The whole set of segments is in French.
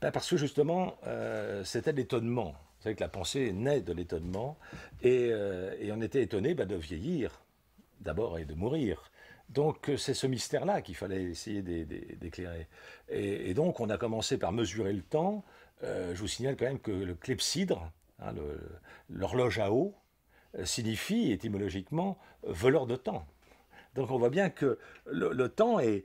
Ben, parce que justement, c'était l'étonnement. Vous savez que la pensée naît de l'étonnement, et on était étonné de vieillir, d'abord, et de mourir. Donc c'est ce mystère-là qu'il fallait essayer d'éclairer. Et donc on a commencé par mesurer le temps. Je vous signale quand même que le clepsydre, hein, l'horloge à eau, signifie étymologiquement voleur de temps. Donc on voit bien que le temps est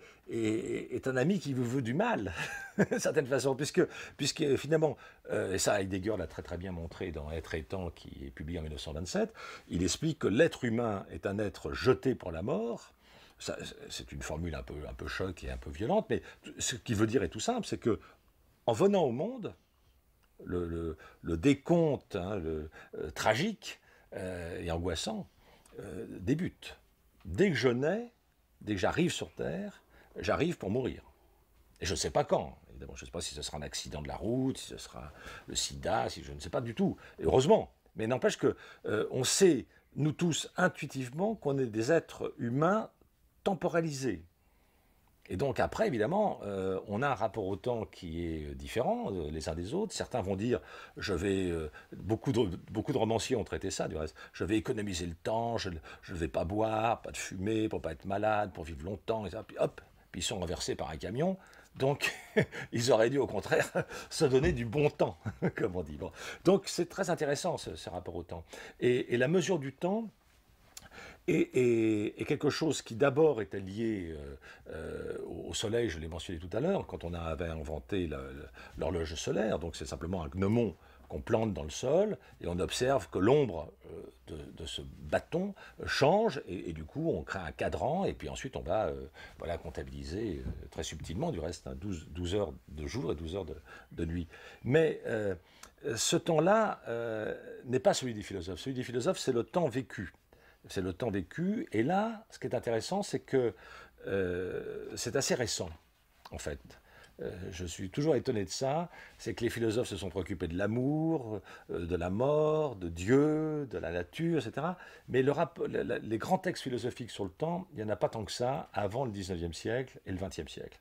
un ami qui vous veut du mal, d'une certaine façon, puisque finalement, et ça Heidegger l'a très très bien montré dans Être et temps, qui est publié en 1927, il explique que l'être humain est un être jeté pour la mort. C'est une formule un peu choc et un peu violente, mais ce qu'il veut dire est tout simple, c'est que en venant au monde, le décompte, hein, tragique et angoissant débute. Dès que je nais, dès que j'arrive sur Terre, j'arrive pour mourir. Et je ne sais pas quand. Évidemment, je ne sais pas si ce sera un accident de la route, si ce sera le sida, si je ne sais pas du tout. Et heureusement. Mais n'empêche que on sait, nous tous, intuitivement, qu'on est des êtres humains temporalisés. Et donc après, évidemment, on a un rapport au temps qui est différent les uns des autres. Certains vont dire, beaucoup de romanciers ont traité ça du reste, je vais économiser le temps, je ne vais pas boire, pas de fumer, pour pas être malade, pour vivre longtemps, et ça. Puis hop, puis ils sont renversés par un camion. Donc, ils auraient dû au contraire se donner du bon temps, comme on dit. Bon. Donc, c'est très intéressant ce rapport au temps. Et la mesure du temps, et quelque chose qui d'abord était lié au soleil, je l'ai mentionné tout à l'heure, quand on avait inventé l'horloge solaire, donc c'est simplement un gnomon qu'on plante dans le sol, et on observe que l'ombre de ce bâton change, et du coup on crée un cadran, et puis ensuite on va voilà, comptabiliser très subtilement, du reste, hein, 12 heures de jour et 12 heures de nuit. Mais ce temps-là n'est pas celui des philosophes. Celui des philosophes, c'est le temps vécu. C'est le temps vécu. Et là, ce qui est intéressant, c'est que c'est assez récent, en fait. Je suis toujours étonné de ça, c'est que les philosophes se sont préoccupés de l'amour, de la mort, de Dieu, de la nature, etc. Mais les grands textes philosophiques sur le temps, il n'y en a pas tant que ça avant le 19e siècle et le 20e siècle.